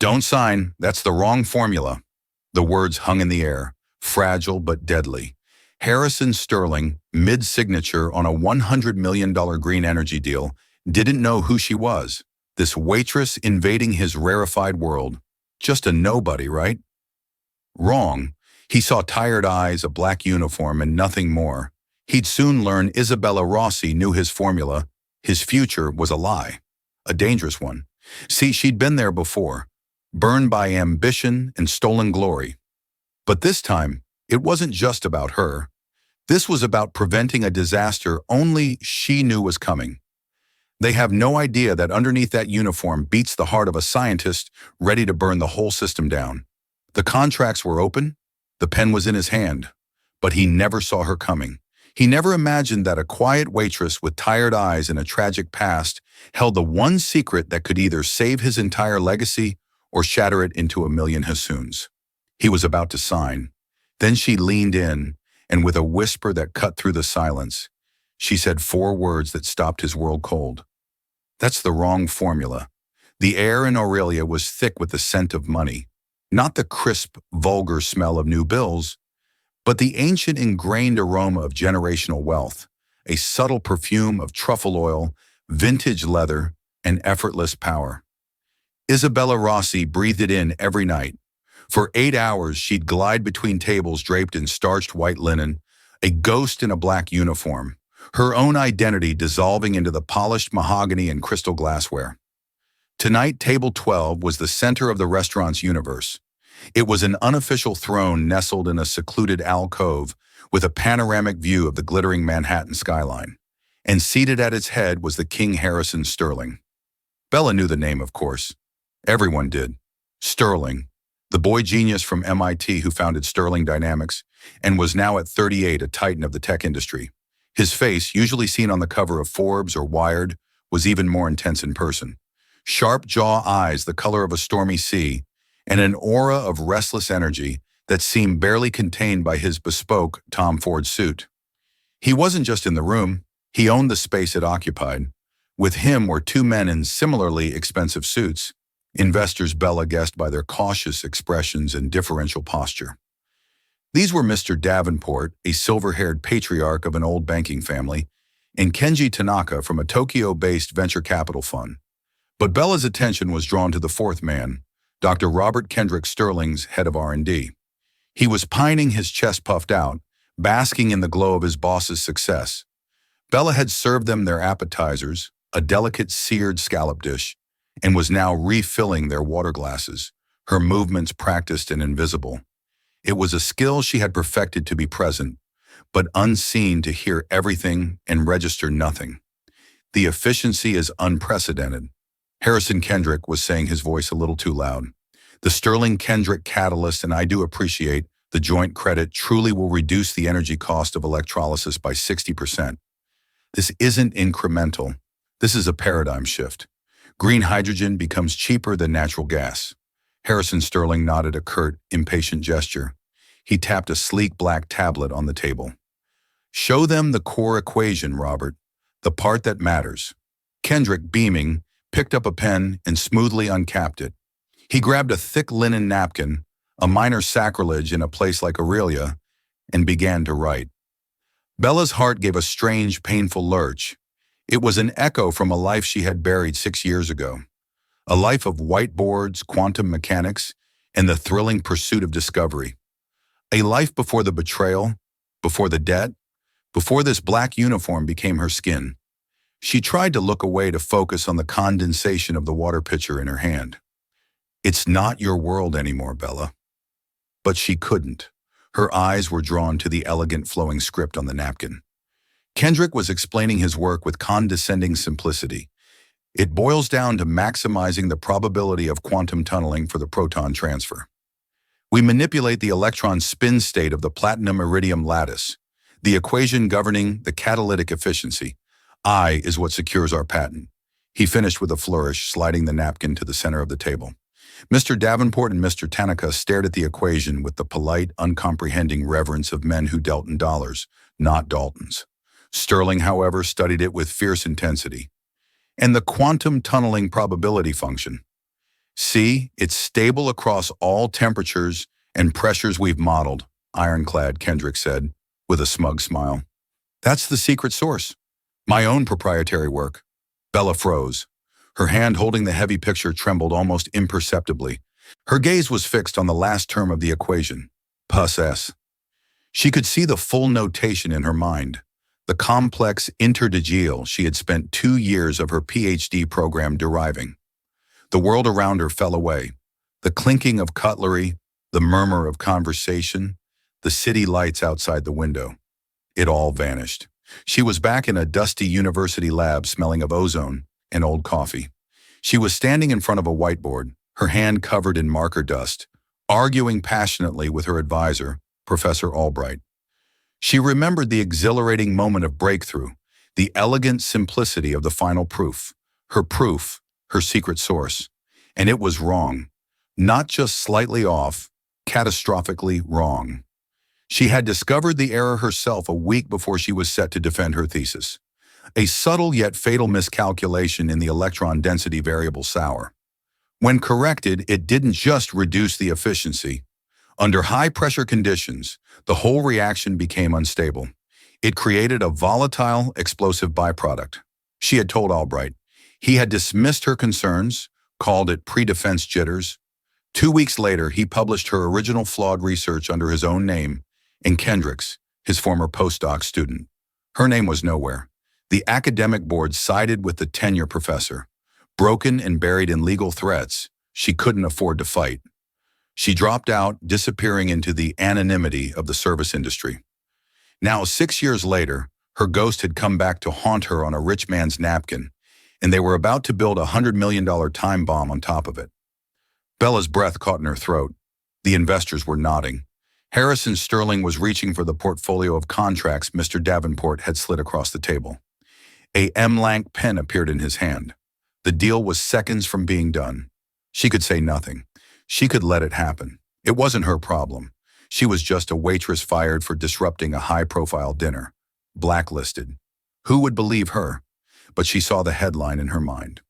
Don't sign, that's the wrong formula. The words hung in the air, fragile but deadly. Harrison Sterling, mid-signature on a $100 million green energy deal, didn't know who she was. This waitress invading his rarefied world. Just a nobody, right? Wrong. He saw tired eyes, a black uniform, and nothing more. He'd soon learn Isabella Rossi knew his formula. His future was a lie. A dangerous one. See, she'd been there before, burned by ambition and stolen glory. But this time, it wasn't just about her. This was about preventing a disaster only she knew was coming. They have no idea that underneath that uniform beats the heart of a scientist ready to burn the whole system down. The contracts were open, the pen was in his hand, but he never saw her coming. He never imagined that a quiet waitress with tired eyes and a tragic past held the one secret that could either save his entire legacy or shatter it into a million Hassoons. He was about to sign. Then she leaned in, and with a whisper that cut through the silence, she said 4 words that stopped his world cold. That's the wrong formula. The air in Aurelia was thick with the scent of money. Not the crisp, vulgar smell of new bills, but the ancient ingrained aroma of generational wealth, a subtle perfume of truffle oil, vintage leather, and effortless power. Isabella Rossi breathed it in every night. For 8 hours, she'd glide between tables draped in starched white linen, a ghost in a black uniform, her own identity dissolving into the polished mahogany and crystal glassware. Tonight, table 12 was the center of the restaurant's universe. It was an unofficial throne nestled in a secluded alcove with a panoramic view of the glittering Manhattan skyline. And seated at its head was the King Harrison Sterling. Bella knew the name, of course. Everyone did. Sterling, the boy genius from MIT who founded Sterling Dynamics and was now at 38 a titan of the tech industry. His face, usually seen on the cover of Forbes or Wired, was even more intense in person. Sharp jaw eyes the color of a stormy sea, and an aura of restless energy that seemed barely contained by his bespoke Tom Ford suit. He wasn't just in the room, he owned the space it occupied. With him were 2 men in similarly expensive suits, investors Bella guessed by their cautious expressions and differential posture. These were Mr. Davenport, a silver-haired patriarch of an old banking family, and Kenji Tanaka from a Tokyo-based venture capital fund. But Bella's attention was drawn to the 4th man, Dr. Robert Kendrick Sterling's head of R&D. He was pining, his chest puffed out, basking in the glow of his boss's success. Bella had served them their appetizers, a delicate seared scallop dish, and was now refilling their water glasses, her movements practiced and invisible. It was a skill she had perfected to be present, but unseen to hear everything and register nothing. The efficiency is unprecedented. Harrison Kendrick was saying, his voice a little too loud. The Sterling-Kendrick catalyst, and I do appreciate the joint credit, truly will reduce the energy cost of electrolysis by 60%. This isn't incremental. This is a paradigm shift. Green hydrogen becomes cheaper than natural gas. Harrison Sterling nodded a curt, impatient gesture. He tapped a sleek black tablet on the table. Show them the core equation, Robert, the part that matters. Kendrick, beaming, picked up a pen and smoothly uncapped it. He grabbed a thick linen napkin, a minor sacrilege in a place like Aurelia, and began to write. Bella's heart gave a strange, painful lurch. It was an echo from a life she had buried 6 years ago. A life of whiteboards, quantum mechanics, and the thrilling pursuit of discovery. A life before the betrayal, before the debt, before this black uniform became her skin. She tried to look away to focus on the condensation of the water pitcher in her hand. It's not your world anymore, Bella. But she couldn't. Her eyes were drawn to the elegant flowing script on the napkin. Kendrick was explaining his work with condescending simplicity. It boils down to maximizing the probability of quantum tunneling for the proton transfer. We manipulate the electron spin state of the platinum-iridium lattice, the equation governing the catalytic efficiency. I is what secures our patent. He finished with a flourish, sliding the napkin to the center of the table. Mr. Davenport and Mr. Tanaka stared at the equation with the polite, uncomprehending reverence of men who dealt in dollars, not Daltons. Sterling, however, studied it with fierce intensity. And the quantum tunneling probability function. See, it's stable across all temperatures and pressures we've modeled, ironclad, Kendrick said, with a smug smile. That's the secret source. My own proprietary work. Bella froze. Her hand holding the heavy picture trembled almost imperceptibly. Her gaze was fixed on the last term of the equation, pus S. She could see the full notation in her mind, the complex interdigile she had spent 2 years of her PhD program deriving. The world around her fell away. The clinking of cutlery, the murmur of conversation, the city lights outside the window. It all vanished. She was back in a dusty university lab smelling of ozone and old coffee. She was standing in front of a whiteboard, her hand covered in marker dust, arguing passionately with her advisor, Professor Albright. She remembered the exhilarating moment of breakthrough, the elegant simplicity of the final proof, her secret source. And it was wrong. Not just slightly off, catastrophically wrong. She had discovered the error herself a week before she was set to defend her thesis. A subtle yet fatal miscalculation in the electron density variable SAUR. When corrected, it didn't just reduce the efficiency. Under high-pressure conditions, the whole reaction became unstable. It created a volatile, explosive byproduct. She had told Albright. He had dismissed her concerns, called it pre-defense jitters. 2 weeks later, he published her original flawed research under his own name, in Kendrick's, his former postdoc student. Her name was nowhere. The academic board sided with the tenure professor. Broken and buried in legal threats, she couldn't afford to fight. She dropped out, disappearing into the anonymity of the service industry. Now, 6 years later, her ghost had come back to haunt her on a rich man's napkin, and they were about to build $100 million time bomb on top of it. Bella's breath caught in her throat. The investors were nodding. Harrison Sterling was reaching for the portfolio of contracts Mr. Davenport had slid across the table. A M-Lank pen appeared in his hand. The deal was seconds from being done. She could say nothing. She could let it happen. It wasn't her problem. She was just a waitress fired for disrupting a high-profile dinner. Blacklisted. Who would believe her? But she saw the headline in her mind.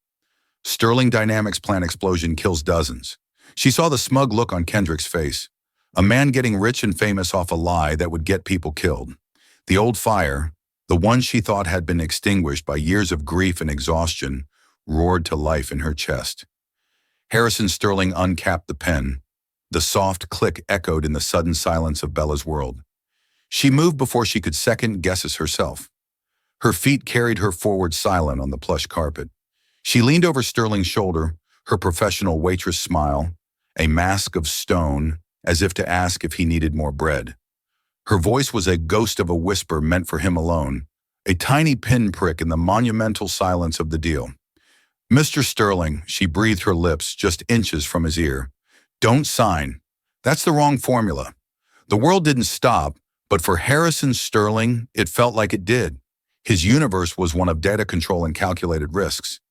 Sterling Dynamics plant explosion kills dozens. She saw the smug look on Kendrick's face. A man getting rich and famous off a lie that would get people killed. The old fire, the one she thought had been extinguished by years of grief and exhaustion, roared to life in her chest. Harrison Sterling uncapped the pen. The soft click echoed in the sudden silence of Bella's world. She moved before she could second guess it herself. Her feet carried her forward silent on the plush carpet. She leaned over Sterling's shoulder, her professional waitress smile, a mask of stone, as if to ask if he needed more bread. Her voice was a ghost of a whisper meant for him alone, a tiny pinprick in the monumental silence of the deal. Mr. Sterling, she breathed her lips just inches from his ear. Don't sign. That's the wrong formula. The world didn't stop, but for Harrison Sterling, it felt like it did. His universe was one of data control and calculated risks.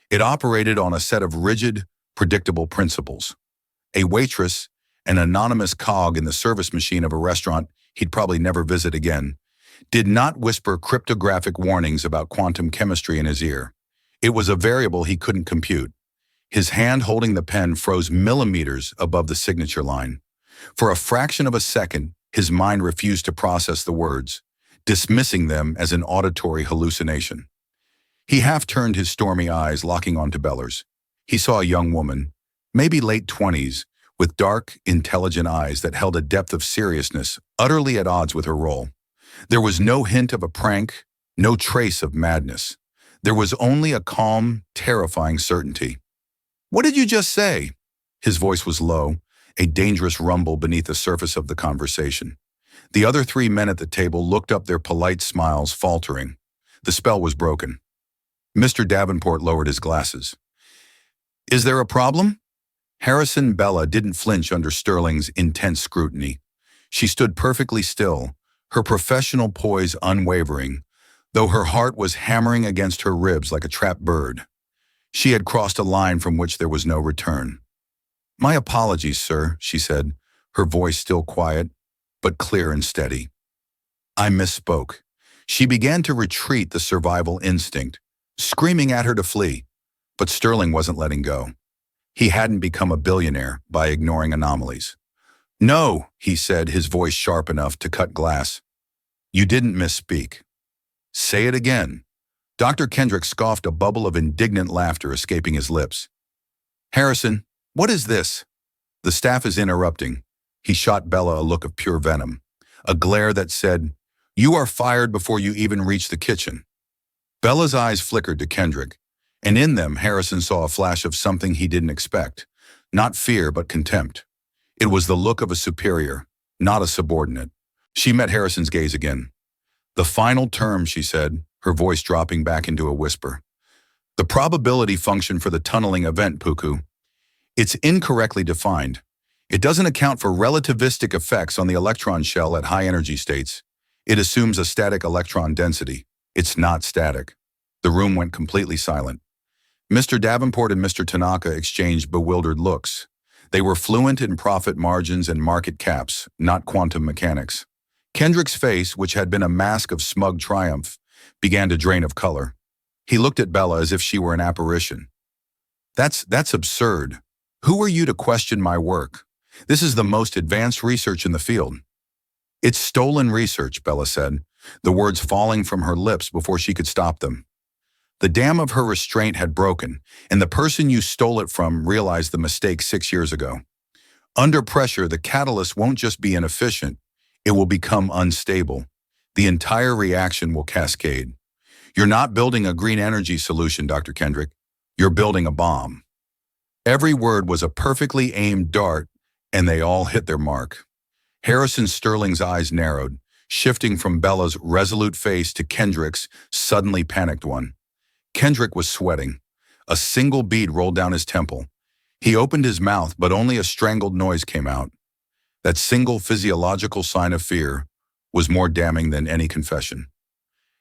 It operated on a set of rigid, predictable principles. A waitress, an anonymous cog in the service machine of a restaurant he'd probably never visit again, did not whisper cryptographic warnings about quantum chemistry in his ear. It was a variable he couldn't compute. His hand holding the pen froze millimeters above the signature line. For a fraction of a second, his mind refused to process the words, dismissing them as an auditory hallucination. He half-turned his stormy eyes, locking onto Bella's. He saw a young woman, maybe late 20s, with dark, intelligent eyes that held a depth of seriousness utterly at odds with her role. There was no hint of a prank, no trace of madness. There was only a calm, terrifying certainty. "What did you just say?" His voice was low, a dangerous rumble beneath the surface of the conversation. The other 3 men at the table looked up, their polite smiles faltering. The spell was broken. Mr. Davenport lowered his glasses. "Is there a problem?" Harrison Bella didn't flinch under Sterling's intense scrutiny. She stood perfectly still, her professional poise unwavering, though her heart was hammering against her ribs like a trapped bird. She had crossed a line from which there was no return. "My apologies, sir," she said, her voice still quiet, but clear and steady. "I misspoke." She began to retreat, the survival instinct, screaming at her to flee, but Sterling wasn't letting go. He hadn't become a billionaire by ignoring anomalies. "No," he said, his voice sharp enough to cut glass. "You didn't misspeak." "Say it again." Dr. Kendrick scoffed, a bubble of indignant laughter escaping his lips. "Harrison, what is this?" "The staff is interrupting." He shot Bella a look of pure venom, a glare that said, "You are fired before you even reach the kitchen." Bella's eyes flickered to Kendrick, and in them Harrison saw a flash of something he didn't expect. Not fear, but contempt. It was the look of a superior, not a subordinate. She met Harrison's gaze again. "The final term," she said, her voice dropping back into a whisper. "The probability function for the tunneling event, Puku. It's incorrectly defined. It doesn't account for relativistic effects on the electron shell at high energy states. It assumes a static electron density. It's not static." The room went completely silent. Mr. Davenport and Mr. Tanaka exchanged bewildered looks. They were fluent in profit margins and market caps, not quantum mechanics. Kendrick's face, which had been a mask of smug triumph, began to drain of color. He looked at Bella as if she were an apparition. That's absurd. Who are you to question my work? This is the most advanced research in the field." "It's stolen research," Bella said, the words falling from her lips before she could stop them. The dam of her restraint had broken, and the person you stole it from realized the mistake 6 years ago. Under pressure, the catalyst won't just be inefficient, it will become unstable. The entire reaction will cascade. You're not building a green energy solution, Dr. Kendrick. You're building a bomb. Every word was a perfectly aimed dart, and they all hit their mark. Harrison Sterling's eyes narrowed, shifting from Bella's resolute face to Kendrick's suddenly panicked one. Kendrick was sweating. A single bead rolled down his temple. He opened his mouth, but only a strangled noise came out. That single physiological sign of fear was more damning than any confession.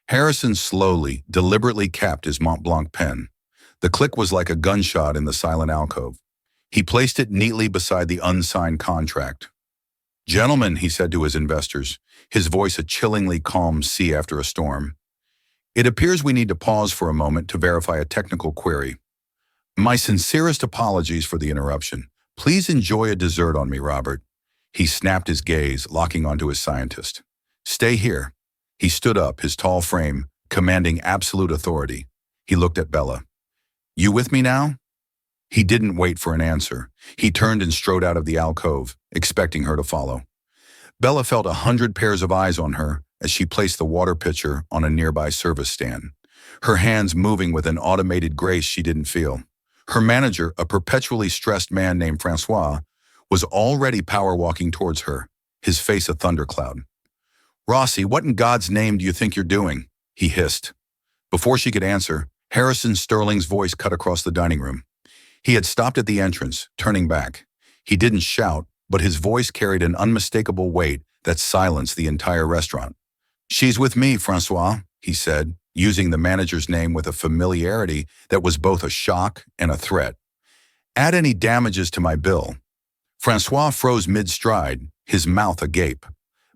Harrison slowly, deliberately capped his Mont Blanc pen. The click was like a gunshot in the silent alcove. He placed it neatly beside the unsigned contract. "Gentlemen," he said to his investors, his voice a chillingly calm sea after a storm, "it appears we need to pause for a moment to verify a technical query. My sincerest apologies for the interruption. Please enjoy a dessert on me, Robert." He snapped his gaze, locking onto his scientist. "Stay here." He stood up, his tall frame commanding absolute authority. He looked at Bella. "You with me now?" He didn't wait for an answer. He turned and strode out of the alcove, expecting her to follow. Bella felt 100 pairs of eyes on her as she placed the water pitcher on a nearby service stand, her hands moving with an automated grace she didn't feel. Her manager, a perpetually stressed man named Francois, was already power-walking towards her, his face a thundercloud. "Rossi, what in God's name do you think you're doing?" he hissed. Before she could answer, Harrison Sterling's voice cut across the dining room. He had stopped at the entrance, turning back. He didn't shout, but his voice carried an unmistakable weight that silenced the entire restaurant. "She's with me, Francois," he said, using the manager's name with a familiarity that was both a shock and a threat. "Add any damages to my bill." Francois froze mid-stride, his mouth agape.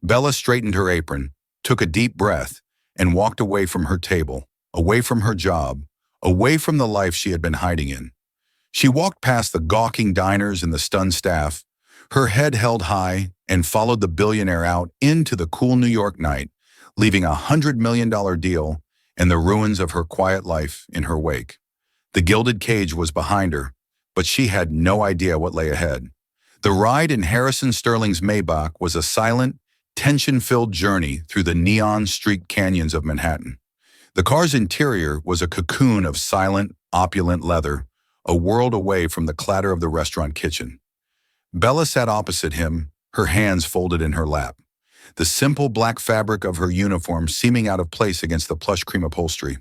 Bella straightened her apron, took a deep breath, and walked away from her table, away from her job, away from the life she had been hiding in. She walked past the gawking diners and the stunned staff, her head held high, and followed the billionaire out into the cool New York night, leaving a $100 million deal and the ruins of her quiet life in her wake. The gilded cage was behind her, but she had no idea what lay ahead. The ride in Harrison Sterling's Maybach was a silent, tension-filled journey through the neon-streaked canyons of Manhattan. The car's interior was a cocoon of silent, opulent leather, a world away from the clatter of the restaurant kitchen. Bella sat opposite him, her hands folded in her lap, the simple black fabric of her uniform seeming out of place against the plush cream upholstery.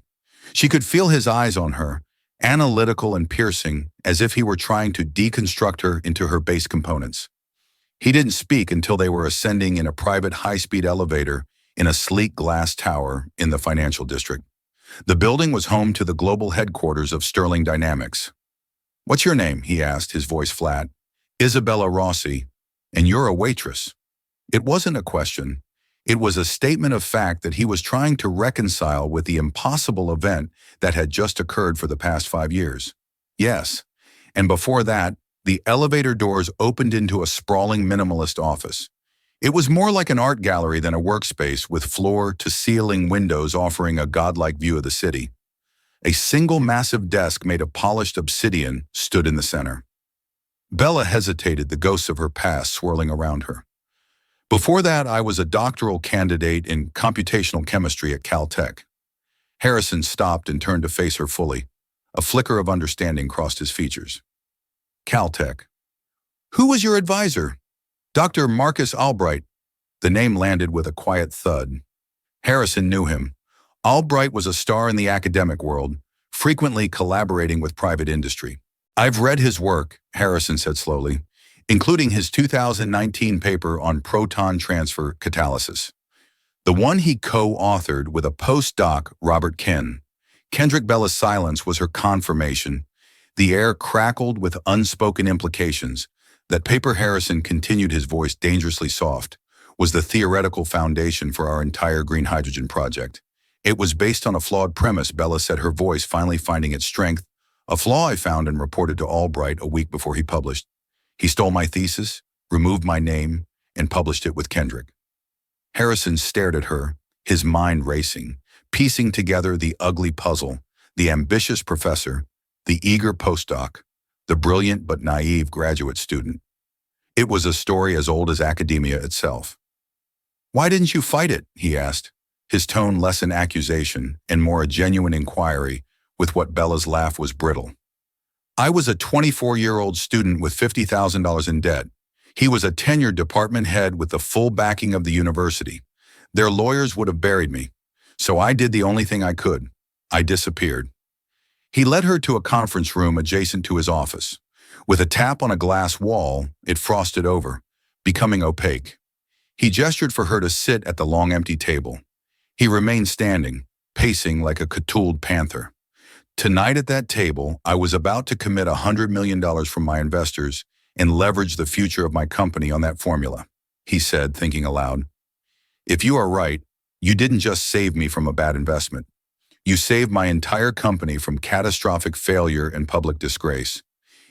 She could feel his eyes on her, analytical and piercing, as if he were trying to deconstruct her into her base components. He didn't speak until they were ascending in a private high-speed elevator in a sleek glass tower in the financial district. The building was home to the global headquarters of Sterling Dynamics. "What's your name?" he asked, his voice flat. "Isabella Rossi, and you're a waitress." It wasn't a question. It was a statement of fact that he was trying to reconcile with the impossible event that had just occurred for the past 5 years. Yes, And before that, the elevator doors opened into a sprawling minimalist office. It was more like an art gallery than a workspace, with floor-to-ceiling windows offering a godlike view of the city. A single massive desk made of polished obsidian stood in the center. Bella hesitated, the ghosts of her past swirling around her. Before that, I was a doctoral candidate in computational chemistry at Caltech. Harrison stopped and turned to face her fully. A flicker of understanding crossed his features. Caltech. Who was your advisor? Dr. Marcus Albright. The name landed with a quiet thud. Harrison knew him. Albright was a star in the academic world, frequently collaborating with private industry. I've read his work, Harrison said slowly, including his 2019 paper on proton transfer catalysis. The one he co-authored with a postdoc, Robert Ken. Kendrick Bella's silence was her confirmation. The air crackled with unspoken implications. That paper, Harrison continued, his voice dangerously soft, was the theoretical foundation for our entire green hydrogen project. It was based on a flawed premise, Bella said, her voice finally finding its strength. A flaw I found and reported to Albright a week before he published. He stole my thesis, removed my name, and published it with Kendrick. Harrison stared at her, his mind racing, piecing together the ugly puzzle, the ambitious professor, the eager postdoc, the brilliant but naive graduate student. It was a story as old as academia itself. Why didn't you fight it? He asked, his tone less an accusation and more a genuine inquiry, with what Bella's laugh was brittle. I was a 24-year-old student with $50,000 in debt. He was a tenured department head with the full backing of the university. Their lawyers would have buried me. So I did the only thing I could. I disappeared. He led her to a conference room adjacent to his office. With a tap on a glass wall, it frosted over, becoming opaque. He gestured for her to sit at the long empty table. He remained standing, pacing like a catooled panther. Tonight at that table, I was about to commit $100 million from my investors and leverage the future of my company on that formula, he said, thinking aloud. If you are right, you didn't just save me from a bad investment. You saved my entire company from catastrophic failure and public disgrace.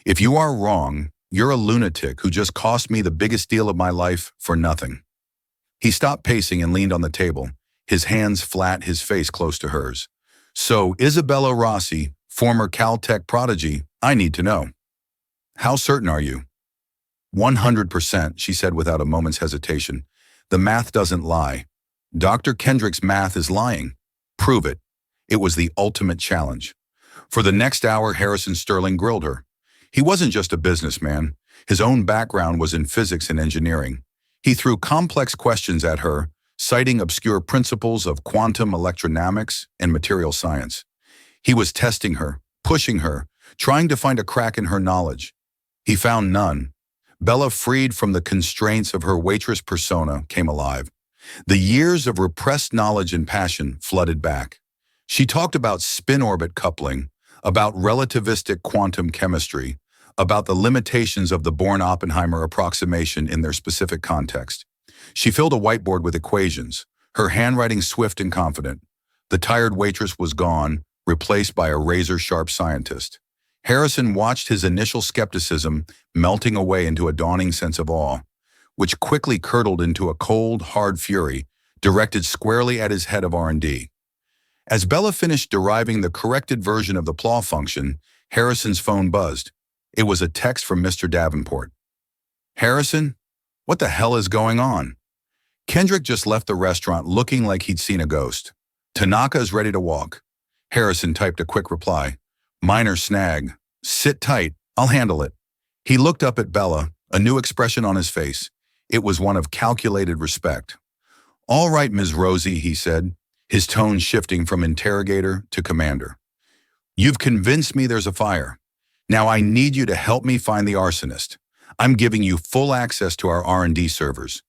If you are wrong, you're a lunatic who just cost me the biggest deal of my life for nothing. He stopped pacing and leaned on the table, his hands flat, his face close to hers. So, Isabella Rossi, former Caltech prodigy, I need to know. How certain are you? 100%, she said without a moment's hesitation. The math doesn't lie. Dr. Kendrick's math is lying. Prove it. It was the ultimate challenge. For the next hour, Harrison Sterling grilled her. He wasn't just a businessman. His own background was in physics and engineering. He threw complex questions at her, citing obscure principles of quantum electrodynamics and material science. He was testing her, pushing her, trying to find a crack in her knowledge. He found none. Bella, freed from the constraints of her waitress persona, came alive. The years of repressed knowledge and passion flooded back. She talked about spin-orbit coupling, about relativistic quantum chemistry, about the limitations of the Born-Oppenheimer approximation in their specific context. She filled a whiteboard with equations, her handwriting swift and confident. The tired waitress was gone, replaced by a razor-sharp scientist. Harrison watched his initial skepticism melting away into a dawning sense of awe, which quickly curdled into a cold, hard fury directed squarely at his head of R&D. As Bella finished deriving the corrected version of the Plough function, Harrison's phone buzzed. It was a text from Mr. Davenport. Harrison, what the hell is going on? Kendrick just left the restaurant looking like he'd seen a ghost. Tanaka is ready to walk. Harrison typed a quick reply. Minor snag. Sit tight. I'll handle it. He looked up at Bella, a new expression on his face. It was one of calculated respect. All right, Ms. Rosie, he said, his tone shifting from interrogator to commander. You've convinced me there's a fire. Now I need you to help me find the arsonist. I'm giving you full access to our R&D servers.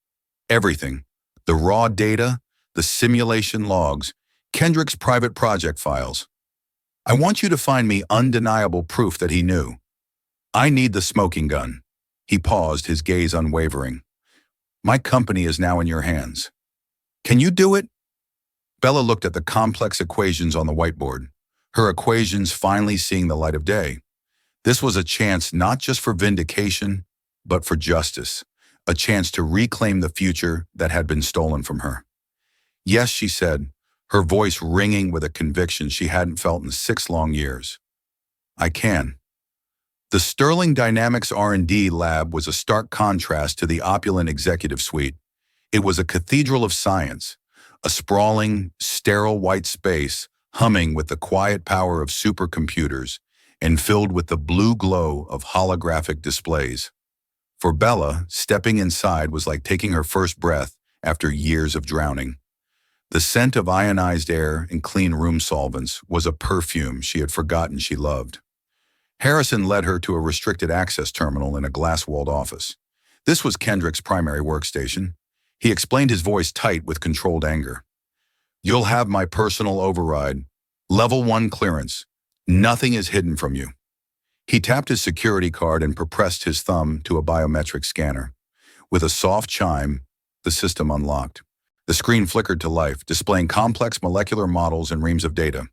Everything. The raw data, the simulation logs, Kendrick's private project files. I want you to find me undeniable proof that he knew. I need the smoking gun. He paused, his gaze unwavering. My company is now in your hands. Can you do it? Bella looked at the complex equations on the whiteboard, her equations finally seeing the light of day. This was a chance not just for vindication, but for justice, a chance to reclaim the future that had been stolen from her. Yes, she said, her voice ringing with a conviction she hadn't felt in 6 long years. I can. The Sterling Dynamics R&D lab was a stark contrast to the opulent executive suite. It was a cathedral of science, a sprawling, sterile white space humming with the quiet power of supercomputers and filled with the blue glow of holographic displays. For Bella, stepping inside was like taking her first breath after years of drowning. The scent of ionized air and clean room solvents was a perfume she had forgotten she loved. Harrison led her to a restricted access terminal in a glass-walled office. This was Kendrick's primary workstation. He explained, his voice tight with controlled anger. You'll have my personal override. Level 1 clearance. Nothing is hidden from you. He tapped his security card and pressed his thumb to a biometric scanner. With a soft chime, the system unlocked. The screen flickered to life, displaying complex molecular models and reams of data.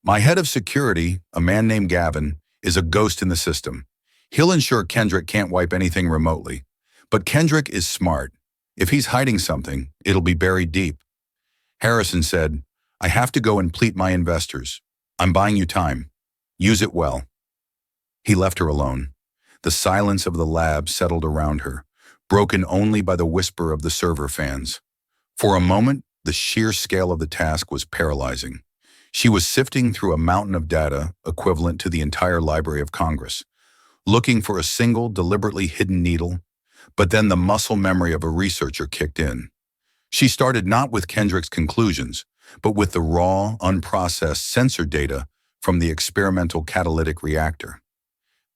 My head of security, a man named Gavin, is a ghost in the system. He'll ensure Kendrick can't wipe anything remotely. But Kendrick is smart. If he's hiding something, it'll be buried deep. Harrison said, I have to go and pleat my investors. I'm buying you time. Use it well. He left her alone. The silence of the lab settled around her, broken only by the whisper of the server fans. For a moment, the sheer scale of the task was paralyzing. She was sifting through a mountain of data equivalent to the entire Library of Congress, looking for a single, deliberately hidden needle. But then the muscle memory of a researcher kicked in. She started not with Kendrick's conclusions, but with the raw, unprocessed sensor data from the experimental catalytic reactor.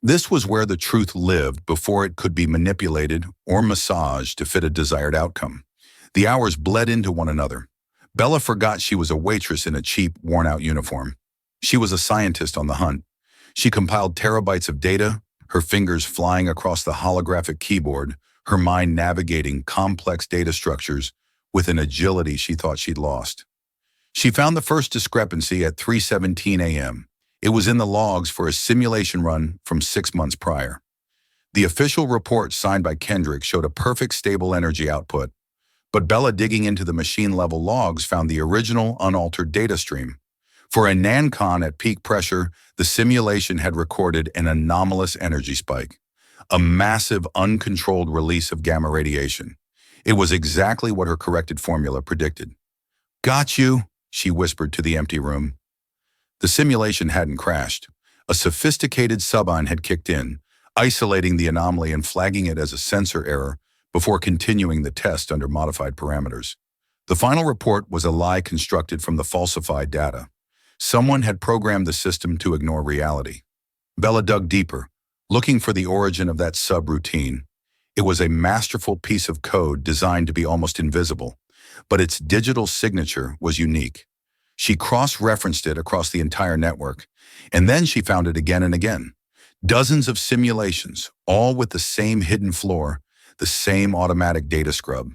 This was where the truth lived before it could be manipulated or massaged to fit a desired outcome. The hours bled into one another. Bella forgot she was a waitress in a cheap, worn-out uniform. She was a scientist on the hunt. She compiled terabytes of data, her fingers flying across the holographic keyboard, her mind navigating complex data structures with an agility she thought she'd lost. She found the first discrepancy at 3:17 a.m. It was in the logs for a simulation run from 6 months prior. The official report signed by Kendrick showed a perfect stable energy output, but Bella, digging into the machine-level logs, found the original, unaltered data stream. For a NANCON at peak pressure, the simulation had recorded an anomalous energy spike, a massive, uncontrolled release of gamma radiation. It was exactly what her corrected formula predicted. Got you, she whispered to the empty room. The simulation hadn't crashed. A sophisticated sub-on had kicked in, isolating the anomaly and flagging it as a sensor error before continuing the test under modified parameters. The final report was a lie constructed from the falsified data. Someone had programmed the system to ignore reality. Bella dug deeper, looking for the origin of that subroutine. It was a masterful piece of code designed to be almost invisible, but its digital signature was unique. She cross-referenced it across the entire network, and then she found it again and again. Dozens of simulations, all with the same hidden floor, the same automatic data scrub.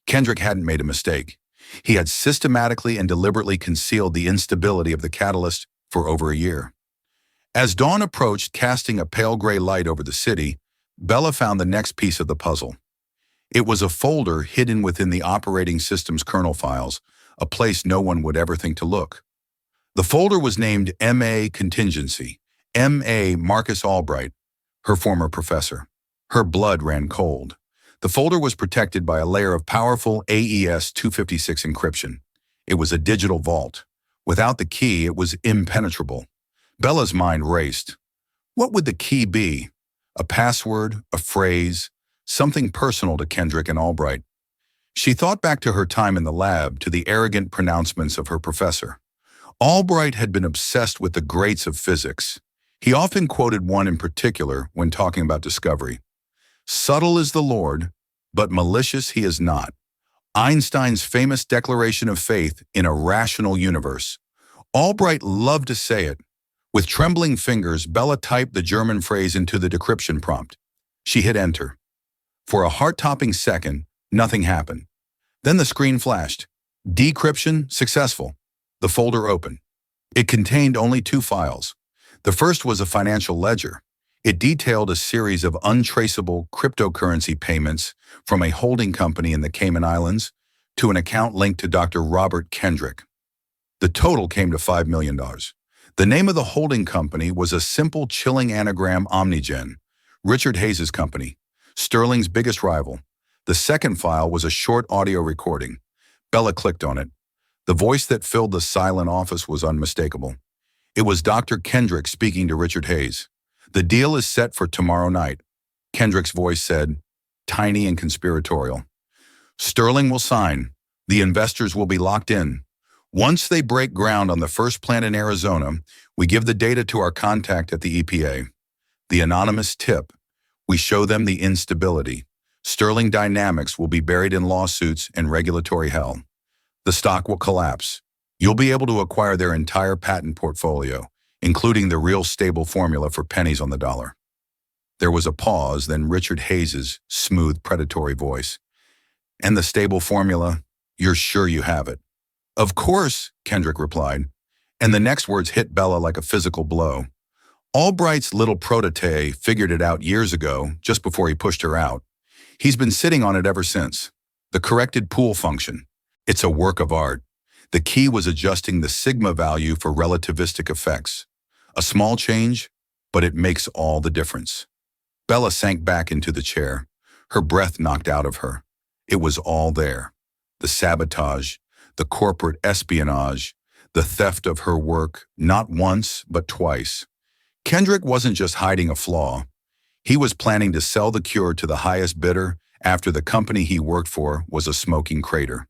Kendrick hadn't made a mistake. He had systematically and deliberately concealed the instability of the catalyst for over a year. As dawn approached, casting a pale gray light over the city, Bella found the next piece of the puzzle. It was a folder hidden within the operating system's kernel files, a place no one would ever think to look. The folder was named M.A. Contingency, M.A. Marcus Albright, her former professor. Her blood ran cold. The folder was protected by a layer of powerful AES-256 encryption. It was a digital vault. Without the key, it was impenetrable. Bella's mind raced. What would the key be? A password, a phrase, something personal to Kendrick and Albright. She thought back to her time in the lab, to the arrogant pronouncements of her professor. Albright had been obsessed with the greats of physics. He often quoted one in particular when talking about discovery. Subtle is the Lord, but malicious he is not. Einstein's famous declaration of faith in a rational universe. Albright loved to say it. With trembling fingers, Bella typed the German phrase into the decryption prompt. She hit enter. For a heart-topping second, nothing happened. Then the screen flashed. Decryption successful. The folder opened. It contained only 2 files. The first was a financial ledger. It detailed a series of untraceable cryptocurrency payments from a holding company in the Cayman Islands to an account linked to Dr. Robert Kendrick. The total came to $5 million. The name of the holding company was a simple, chilling anagram: Omnigen, Richard Hayes' company, Sterling's biggest rival. The second file was a short audio recording. Bella clicked on it. The voice that filled the silent office was unmistakable. It was Dr. Kendrick speaking to Richard Hayes. "The deal is set for tomorrow night," Kendrick's voice said, tiny and conspiratorial. "Sterling will sign. The investors will be locked in. Once they break ground on the first plant in Arizona, we give the data to our contact at the EPA. The anonymous tip. We show them the instability. Sterling Dynamics will be buried in lawsuits and regulatory hell. The stock will collapse. You'll be able to acquire their entire patent portfolio, including the real stable formula for pennies on the dollar." There was a pause, then Richard Hayes' smooth, predatory voice. "And the stable formula? You're sure you have it?" "Of course," Kendrick replied, and the next words hit Bella like a physical blow. Albright's little protege figured it out years ago, just before he pushed her out. He's been sitting on it ever since. The corrected pool function. It's a work of art. The key was adjusting the sigma value for relativistic effects. A small change, but it makes all the difference. Bella sank back into the chair, her breath knocked out of her. It was all there. The sabotage, the corporate espionage, the theft of her work, not once, but twice. Kendrick wasn't just hiding a flaw. He was planning to sell the cure to the highest bidder after the company he worked for was a smoking crater.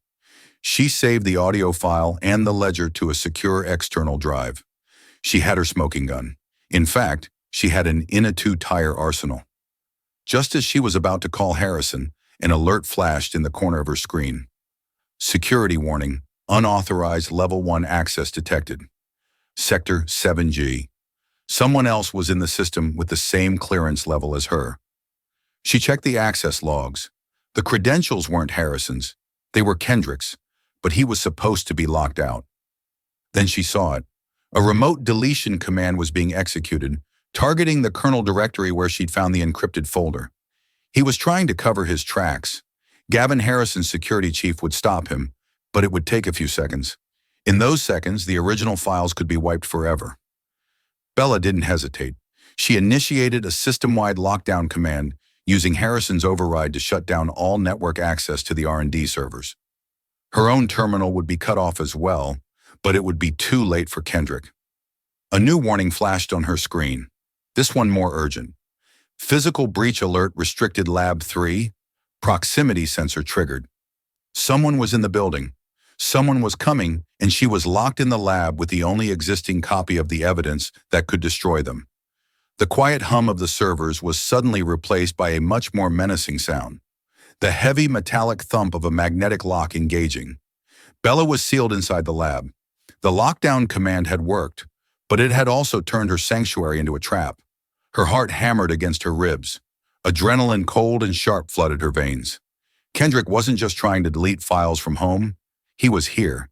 She saved the audio file and the ledger to a secure external drive. She had her smoking gun. In fact, she had an INA-2 tire arsenal. Just as she was about to call Harrison, an alert flashed in the corner of her screen. "Security warning. Unauthorized Level 1 access detected. Sector 7G. Someone else was in the system with the same clearance level as her." She checked the access logs. The credentials weren't Harrison's. They were Kendrick's, but he was supposed to be locked out. Then she saw it. A remote deletion command was being executed, targeting the kernel directory where she'd found the encrypted folder. He was trying to cover his tracks. Gavin Harrison's security chief would stop him, but it would take a few seconds. In those seconds, the original files could be wiped forever. Bella didn't hesitate. She initiated a system-wide lockdown command using Harrison's override to shut down all network access to the R&D servers. Her own terminal would be cut off as well, but it would be too late for Kendrick. A new warning flashed on her screen, this one more urgent. "Physical breach alert restricted Lab 3, proximity sensor triggered." Someone was in the building. Someone was coming, and she was locked in the lab with the only existing copy of the evidence that could destroy them. The quiet hum of the servers was suddenly replaced by a much more menacing sound. The heavy metallic thump of a magnetic lock engaging. Bella was sealed inside the lab. The lockdown command had worked, but it had also turned her sanctuary into a trap. Her heart hammered against her ribs. Adrenaline cold and sharp flooded her veins. Kendrick wasn't just trying to delete files from home. He was here.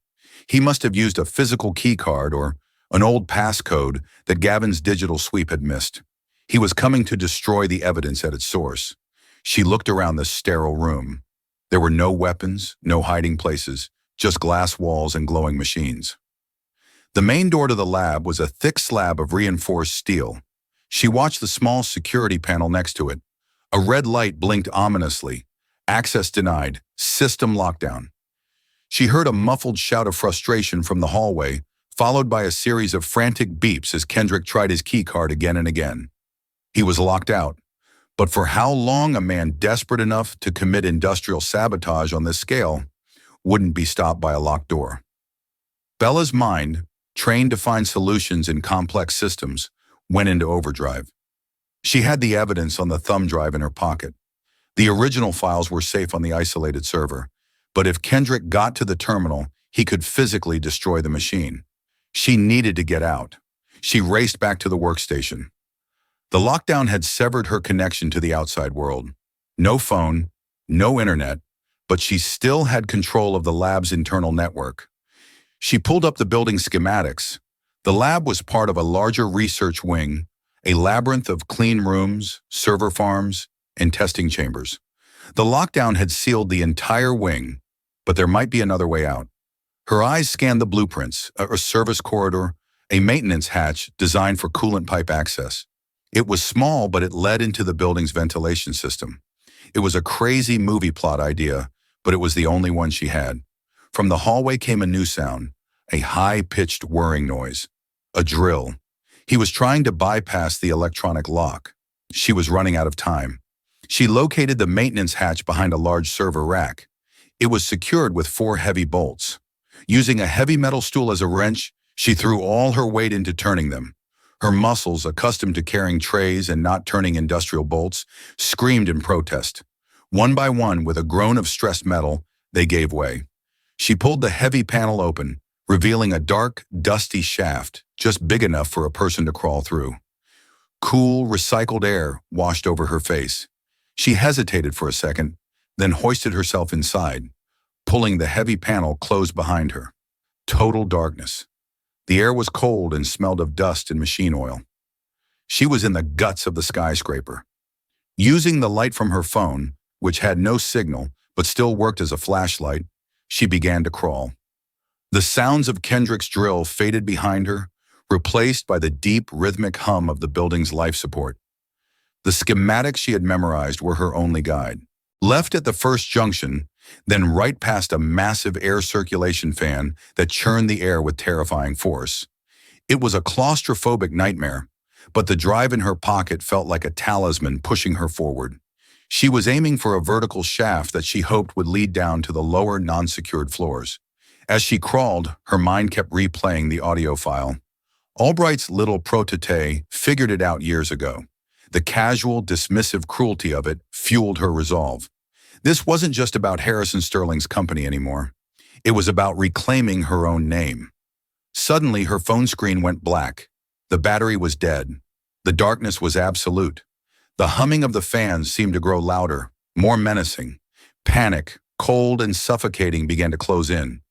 He must have used a physical keycard or an old passcode that Gavin's digital sweep had missed. He was coming to destroy the evidence at its source. She looked around the sterile room. There were no weapons, no hiding places, just glass walls and glowing machines. The main door to the lab was a thick slab of reinforced steel. She watched the small security panel next to it. A red light blinked ominously. Access denied. System lockdown. She heard a muffled shout of frustration from the hallway, followed by a series of frantic beeps as Kendrick tried his keycard again and again. He was locked out. But for how long a man desperate enough to commit industrial sabotage on this scale wouldn't be stopped by a locked door? Bella's mind, trained to find solutions in complex systems, went into overdrive. She had the evidence on the thumb drive in her pocket. The original files were safe on the isolated server, but if Kendrick got to the terminal, he could physically destroy the machine. She needed to get out. She raced back to the workstation. The lockdown had severed her connection to the outside world. No phone, no internet, but she still had control of the lab's internal network. She pulled up the building schematics. The lab was part of a larger research wing, a labyrinth of clean rooms, server farms, and testing chambers. The lockdown had sealed the entire wing, but there might be another way out. Her eyes scanned the blueprints, a service corridor, a maintenance hatch designed for coolant pipe access. It was small, but it led into the building's ventilation system. It was a crazy movie plot idea, but it was the only one she had. From the hallway came a new sound, a high-pitched whirring noise. A drill. He was trying to bypass the electronic lock. She was running out of time. She located the maintenance hatch behind a large server rack. It was secured with 4 heavy bolts. Using a heavy metal stool as a wrench, she threw all her weight into turning them. Her muscles, accustomed to carrying trays and not turning industrial bolts, screamed in protest. One by one, with a groan of stressed metal, they gave way. She pulled the heavy panel open, revealing a dark, dusty shaft, just big enough for a person to crawl through. Cool, recycled air washed over her face. She hesitated for a second, then hoisted herself inside, pulling the heavy panel closed behind her. Total darkness. The air was cold and smelled of dust and machine oil. She was in the guts of the skyscraper. Using the light from her phone, which had no signal but still worked as a flashlight, she began to crawl. The sounds of Kendrick's drill faded behind her, replaced by the deep, rhythmic hum of the building's life support. The schematics she had memorized were her only guide. Left at the first junction, then right past a massive air circulation fan that churned the air with terrifying force. It was a claustrophobic nightmare, but the drive in her pocket felt like a talisman pushing her forward. She was aiming for a vertical shaft that she hoped would lead down to the lower, non-secured floors. As she crawled, her mind kept replaying the audio file. Albright's little protégé figured it out years ago. The casual, dismissive cruelty of it fueled her resolve. This wasn't just about Harrison Sterling's company anymore. It was about reclaiming her own name. Suddenly, her phone screen went black. The battery was dead. The darkness was absolute. The humming of the fans seemed to grow louder, more menacing. Panic, cold and suffocating, began to close in.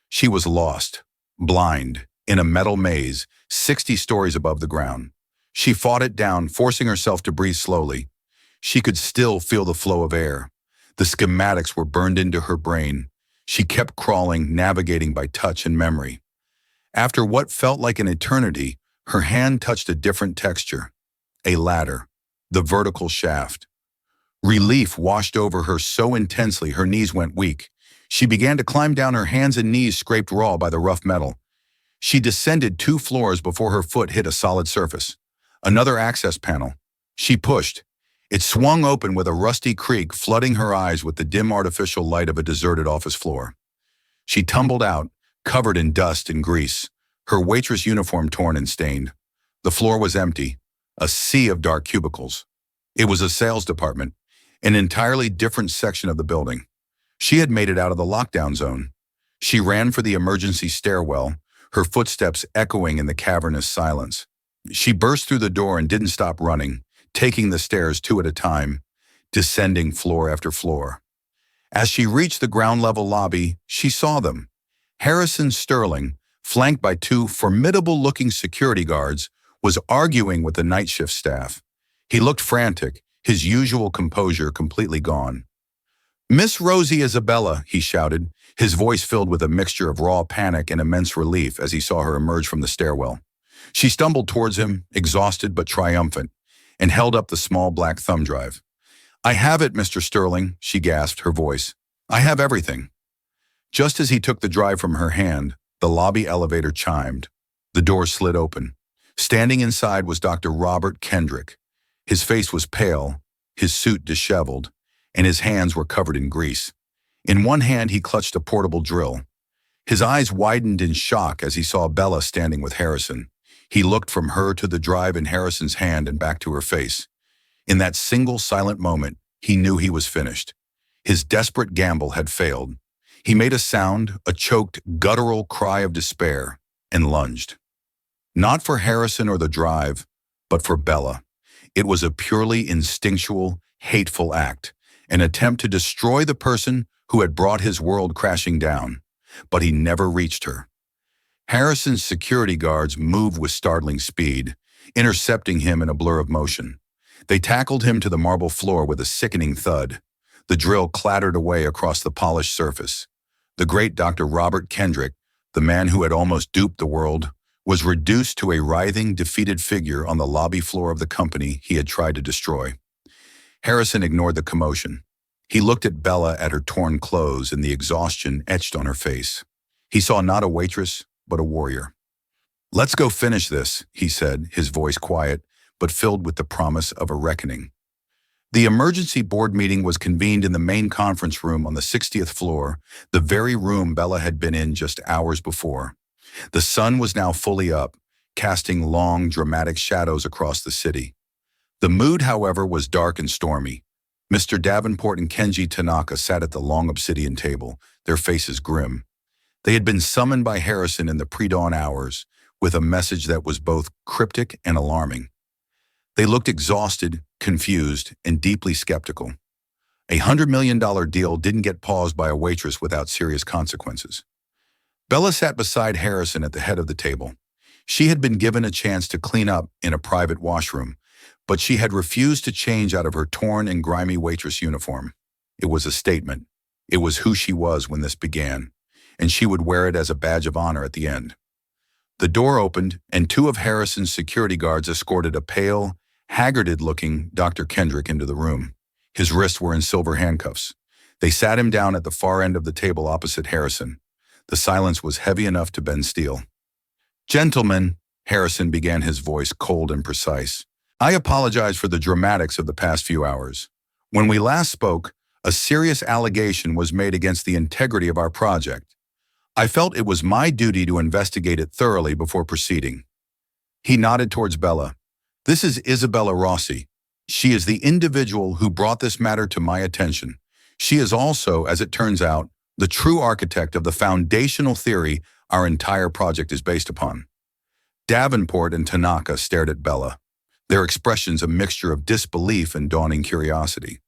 She was lost, blind, in a metal maze, 60 stories above the ground. She fought it down, forcing herself to breathe slowly. She could still feel the flow of air. The schematics were burned into her brain. She kept crawling, navigating by touch and memory. After what felt like an eternity, her hand touched a different texture. A ladder. The vertical shaft. Relief washed over her so intensely her knees went weak. She began to climb down, her hands and knees scraped raw by the rough metal. She descended 2 floors before her foot hit a solid surface. Another access panel. She pushed. It swung open with a rusty creak, flooding her eyes with the dim artificial light of a deserted office floor. She tumbled out, covered in dust and grease, her waitress uniform torn and stained. The floor was empty, a sea of dark cubicles. It was a sales department, an entirely different section of the building. She had made it out of the lockdown zone. She ran for the emergency stairwell, her footsteps echoing in the cavernous silence. She burst through the door and didn't stop running, taking the stairs 2 at a time, descending floor after floor. As she reached the ground-level lobby, she saw them. Harrison Sterling, flanked by 2 formidable-looking security guards, was arguing with the night shift staff. He looked frantic, his usual composure completely gone. "Miss Rosie Isabella," he shouted, his voice filled with a mixture of raw panic and immense relief as he saw her emerge from the stairwell. She stumbled towards him, exhausted but triumphant, and held up the small black thumb drive. "I have it, Mr. Sterling," she gasped, her voice. "I have everything." Just as he took the drive from her hand, the lobby elevator chimed. The door slid open. Standing inside was Dr. Robert Kendrick. His face was pale, his suit disheveled, and his hands were covered in grease. In one hand, he clutched a portable drill. His eyes widened in shock as he saw Bella standing with Harrison. He looked from her to the drive in Harrison's hand and back to her face. In that single silent moment, he knew he was finished. His desperate gamble had failed. He made a sound, a choked, guttural cry of despair, and lunged. Not for Harrison or the drive, but for Bella. It was a purely instinctual, hateful act, an attempt to destroy the person who had brought his world crashing down. But he never reached her. Harrison's security guards moved with startling speed, intercepting him in a blur of motion. They tackled him to the marble floor with a sickening thud. The drill clattered away across the polished surface. The great Dr. Robert Kendrick, the man who had almost duped the world, was reduced to a writhing, defeated figure on the lobby floor of the company he had tried to destroy. Harrison ignored the commotion. He looked at Bella at her torn clothes and the exhaustion etched on her face. He saw not a waitress, but a warrior. "Let's go finish this," he said, his voice quiet, but filled with the promise of a reckoning. The emergency board meeting was convened in the main conference room on the 60th floor, the very room Bella had been in just hours before. The sun was now fully up, casting long, dramatic shadows across the city. The mood, however, was dark and stormy. Mr. Davenport and Kenji Tanaka sat at the long obsidian table, their faces grim. They had been summoned by Harrison in the pre-dawn hours, with a message that was both cryptic and alarming. They looked exhausted, confused, and deeply skeptical. $100 million deal didn't get paused by a waitress without serious consequences. Bella sat beside Harrison at the head of the table. She had been given a chance to clean up in a private washroom, but she had refused to change out of her torn and grimy waitress uniform. It was a statement. It was who she was when this began, and she would wear it as a badge of honor at the end. The door opened, and two of Harrison's security guards escorted a pale, haggarded-looking Dr. Kendrick into the room. His wrists were in silver handcuffs. They sat him down at the far end of the table opposite Harrison. The silence was heavy enough to bend steel. "Gentlemen," Harrison began, his voice cold and precise, "I apologize for the dramatics of the past few hours. When we last spoke, a serious allegation was made against the integrity of our project. I felt it was my duty to investigate it thoroughly before proceeding." He nodded towards Bella. "This is Isabella Rossi. She is the individual who brought this matter to my attention. She is also, as it turns out, the true architect of the foundational theory our entire project is based upon." Davenport and Tanaka stared at Bella, their expressions a mixture of disbelief and dawning curiosity.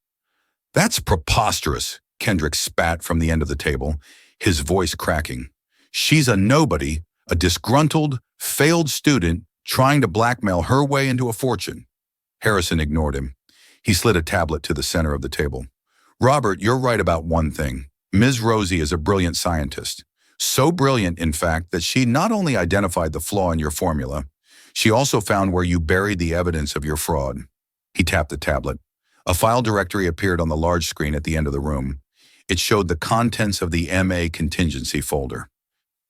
"That's preposterous," Kendrick spat from the end of the table, his voice cracking. "She's a nobody, a disgruntled, failed student trying to blackmail her way into a fortune." Harrison ignored him. He slid a tablet to the center of the table. "Robert, you're right about one thing. Ms. Rosie is a brilliant scientist. So brilliant, in fact, that she not only identified the flaw in your formula, she also found where you buried the evidence of your fraud." He tapped the tablet. A file directory appeared on the large screen at the end of the room. It showed the contents of the MA contingency folder.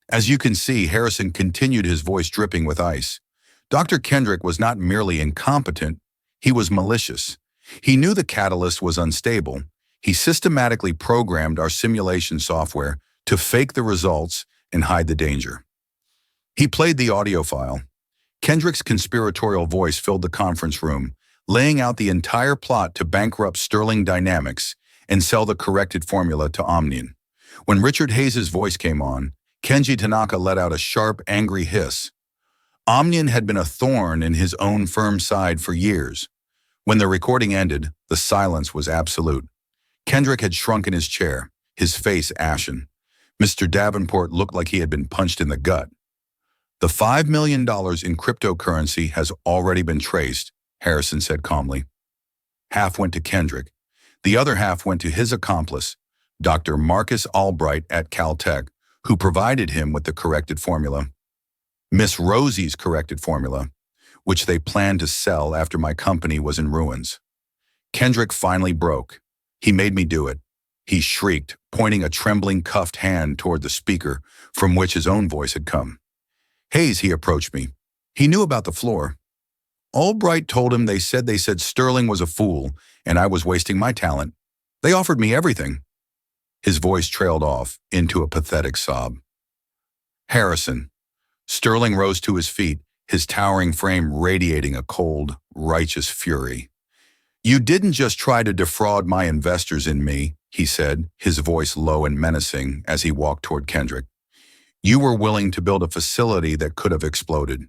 As you can see, Harrison continued, his voice dripping with ice. Dr. Kendrick was not merely incompetent, he was malicious. He knew the catalyst was unstable. He systematically programmed our simulation software to fake the results and hide the danger. He played the audio file. Kendrick's conspiratorial voice filled the conference room, laying out the entire plot to bankrupt Sterling Dynamics and sell the corrected formula to Omnium. When Richard Hayes' voice came on, Kenji Tanaka let out a sharp, angry hiss. Omnium had been a thorn in his own firm's side for years. When the recording ended, the silence was absolute. Kendrick had shrunk in his chair, his face ashen. Mr. Davenport looked like he had been punched in the gut. "The $5 million in cryptocurrency has already been traced," Harrison said calmly. "Half went to Kendrick. The other half went to his accomplice, Dr. Marcus Albright at Caltech, who provided him with the corrected formula. Miss Rosie's corrected formula, which they planned to sell after my company was in ruins. Kendrick finally broke. He made me do it," he shrieked, pointing a trembling, cuffed hand toward the speaker from which his own voice had come. "Hayes," he approached me. "He knew about the floor. Albright told him they said Sterling was a fool and I was wasting my talent. They offered me everything." His voice trailed off into a pathetic sob. "Harrison." Sterling rose to his feet, his towering frame radiating a cold, righteous fury. "You didn't just try to defraud my investors in me," he said, his voice low and menacing as he walked toward Kendrick. "You were willing to build a facility that could have exploded.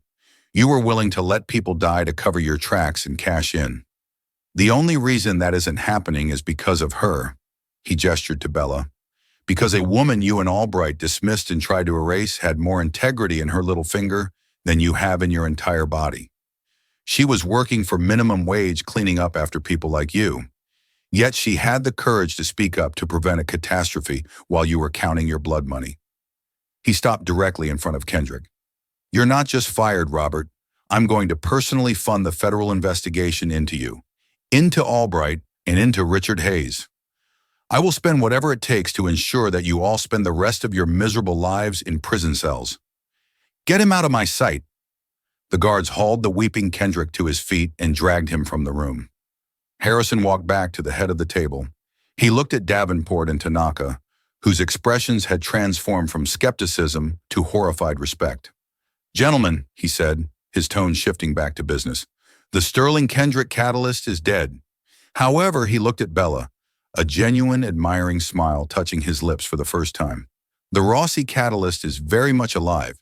You were willing to let people die to cover your tracks and cash in. The only reason that isn't happening is because of her," he gestured to Bella, Because a woman you and Albright dismissed and tried to erase had more integrity in her little finger than you have in your entire body. She was working for minimum wage cleaning up after people like you. Yet she had the courage to speak up to prevent a catastrophe while you were counting your blood money. He stopped directly in front of Kendrick. You're not just fired, Robert. I'm going to personally fund the federal investigation into you, into Albright, and into Richard Hayes. I will spend whatever it takes to ensure that you all spend the rest of your miserable lives in prison cells. Get him out of my sight. The guards hauled the weeping Kendrick to his feet and dragged him from the room. Harrison walked back to the head of the table. He looked at Davenport and Tanaka, whose expressions had transformed from skepticism to horrified respect. Gentlemen, he said, his tone shifting back to business, the Sterling Kendrick catalyst is dead. However, he looked at Bella, a genuine, admiring smile touching his lips for the first time. The Rossi catalyst is very much alive.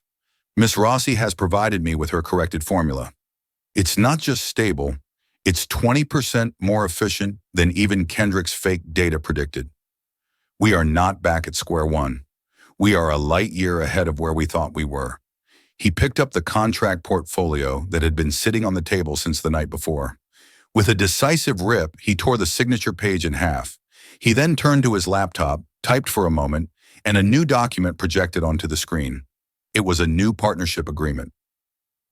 Miss Rossi has provided me with her corrected formula. It's not just stable, it's 20% more efficient than even Kendrick's fake data predicted. We are not back at square one. We are a light year ahead of where we thought we were. He picked up the contract portfolio that had been sitting on the table since the night before. With a decisive rip, he tore the signature page in half. He then turned to his laptop, typed for a moment, and a new document projected onto the screen. It was a new partnership agreement.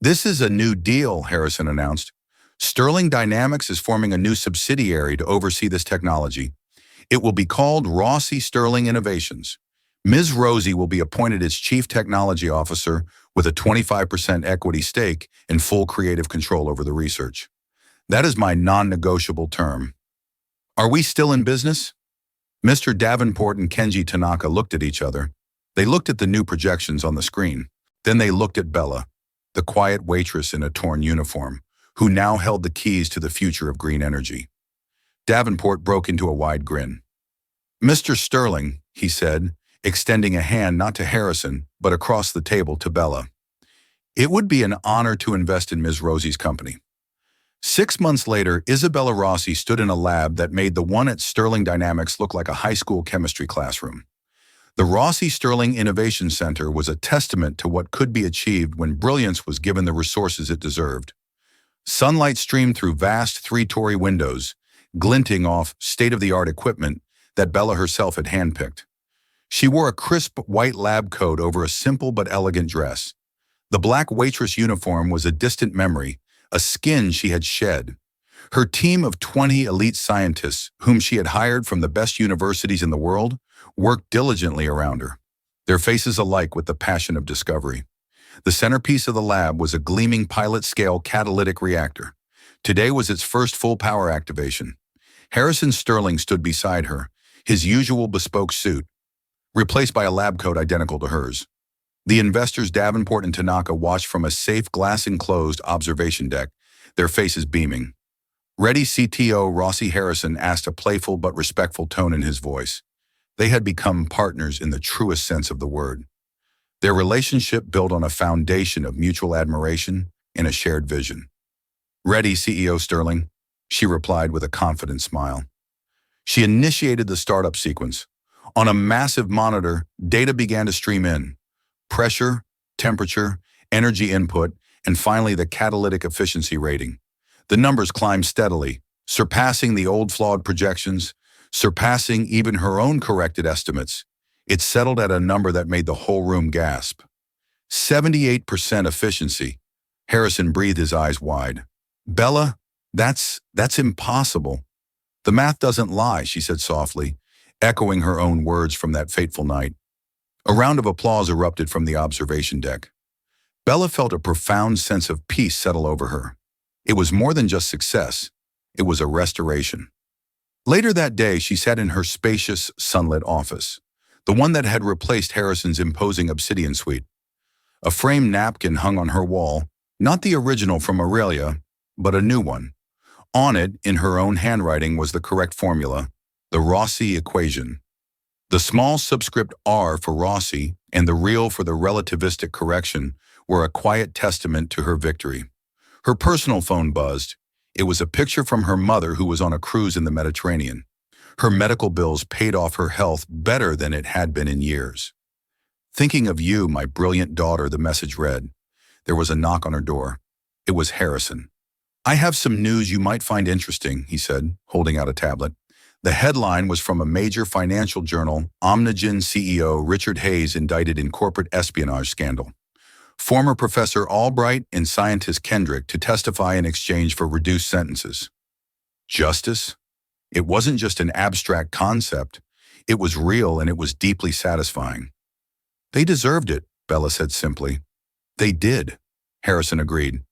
This is a new deal, Harrison announced. Sterling Dynamics is forming a new subsidiary to oversee this technology. It will be called Rossi Sterling Innovations. Ms. Rosie will be appointed as Chief Technology Officer with a 25% equity stake and full creative control over the research. That is my non-negotiable term. Are we still in business? Mr. Davenport and Kenji Tanaka looked at each other. They looked at the new projections on the screen. Then they looked at Bella, the quiet waitress in a torn uniform, who now held the keys to the future of green energy. Davenport broke into a wide grin. Mr. Sterling, he said, extending a hand not to Harrison, but across the table to Bella. It would be an honor to invest in Ms. Rosie's company. 6 months later, Isabella Rossi stood in a lab that made the one at Sterling Dynamics look like a high school chemistry classroom. The Rossi Sterling Innovation Center was a testament to what could be achieved when brilliance was given the resources it deserved. Sunlight streamed through vast three-story windows, glinting off state-of-the-art equipment that Bella herself had handpicked. She wore a crisp white lab coat over a simple but elegant dress. The black waitress uniform was a distant memory, a skin she had shed. Her team of 20 elite scientists, whom she had hired from the best universities in the world, worked diligently around her, their faces alight with the passion of discovery. The centerpiece of the lab was a gleaming pilot-scale catalytic reactor. Today was its first full power activation. Harrison Sterling stood beside her, his usual bespoke suit, replaced by a lab coat identical to hers. The investors Davenport and Tanaka watched from a safe glass-enclosed observation deck, their faces beaming. Ready CTO Rossi Harrison asked a playful but respectful tone in his voice. They had become partners in the truest sense of the word. Their relationship built on a foundation of mutual admiration and a shared vision. Ready, CEO Sterling, she replied with a confident smile. She initiated the startup sequence. On a massive monitor, data began to stream in. Pressure, temperature, energy input, and finally the catalytic efficiency rating. The numbers climbed steadily, surpassing the old flawed projections, surpassing even her own corrected estimates. It settled at a number that made the whole room gasp. 78% efficiency. Harrison breathed his eyes wide. Bella, that's impossible. The math doesn't lie, she said softly, echoing her own words from that fateful night. A round of applause erupted from the observation deck. Bella felt a profound sense of peace settle over her. It was more than just success. It was a restoration. Later that day, she sat in her spacious, sunlit office, the one that had replaced Harrison's imposing obsidian suite. A framed napkin hung on her wall, not the original from Aurelia, but a new one. On it, in her own handwriting, was the correct formula, the Rossi equation. The small subscript R for Rossi and the real for the relativistic correction were a quiet testament to her victory. Her personal phone buzzed. It was a picture from her mother who was on a cruise in the Mediterranean. Her medical bills paid off her health better than it had been in years. "Thinking of you, my brilliant daughter," the message read. There was a knock on her door. It was Harrison. "I have some news you might find interesting," he said, holding out a tablet. The headline was from a major financial journal: Omnigen CEO Richard Hayes indicted in corporate espionage scandal. Former Professor Albright and scientist Kendrick to testify in exchange for reduced sentences. Justice? It wasn't just an abstract concept. It was real, and it was deeply satisfying. "They deserved it," Bella said simply. "They did," Harrison agreed.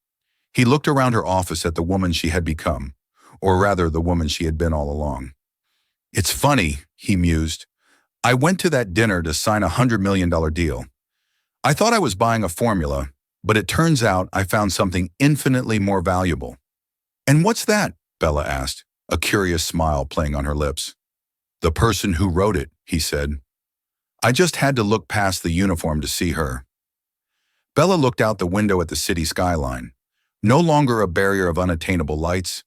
He looked around her office at the woman she had become, or rather the woman she had been all along. "It's funny," he mused. "I went to that dinner to sign a $100 million deal. I thought I was buying a formula, but it turns out I found something infinitely more valuable." "And what's that?" Bella asked, a curious smile playing on her lips. "The person who wrote it," he said. "I just had to look past the uniform to see her." Bella looked out the window at the city skyline. No longer a barrier of unattainable lights,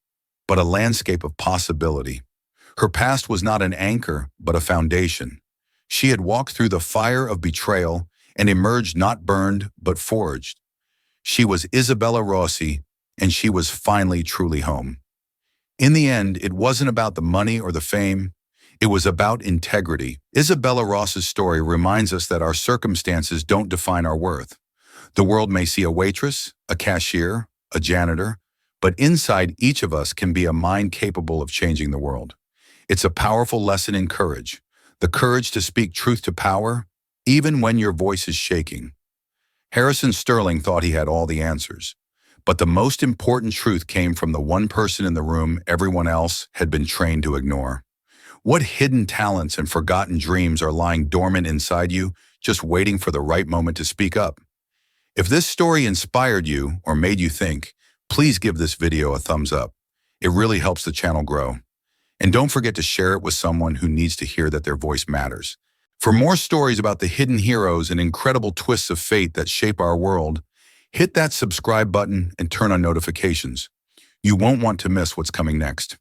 but a landscape of possibility. Her past was not an anchor, but a foundation. She had walked through the fire of betrayal and emerged not burned, but forged. She was Isabella Rossi, and she was finally truly home. In the end, it wasn't about the money or the fame. It was about integrity. Isabella Ross's story reminds us that our circumstances don't define our worth. The world may see a waitress, a cashier, a janitor, but inside each of us can be a mind capable of changing the world. It's a powerful lesson in courage, the courage to speak truth to power, even when your voice is shaking. Harrison Sterling thought he had all the answers, but the most important truth came from the one person in the room everyone else had been trained to ignore. What hidden talents and forgotten dreams are lying dormant inside you, just waiting for the right moment to speak up? If this story inspired you or made you think, please give this video a thumbs up. It really helps the channel grow. And don't forget to share it with someone who needs to hear that their voice matters. For more stories about the hidden heroes and incredible twists of fate that shape our world, hit that subscribe button and turn on notifications. You won't want to miss what's coming next.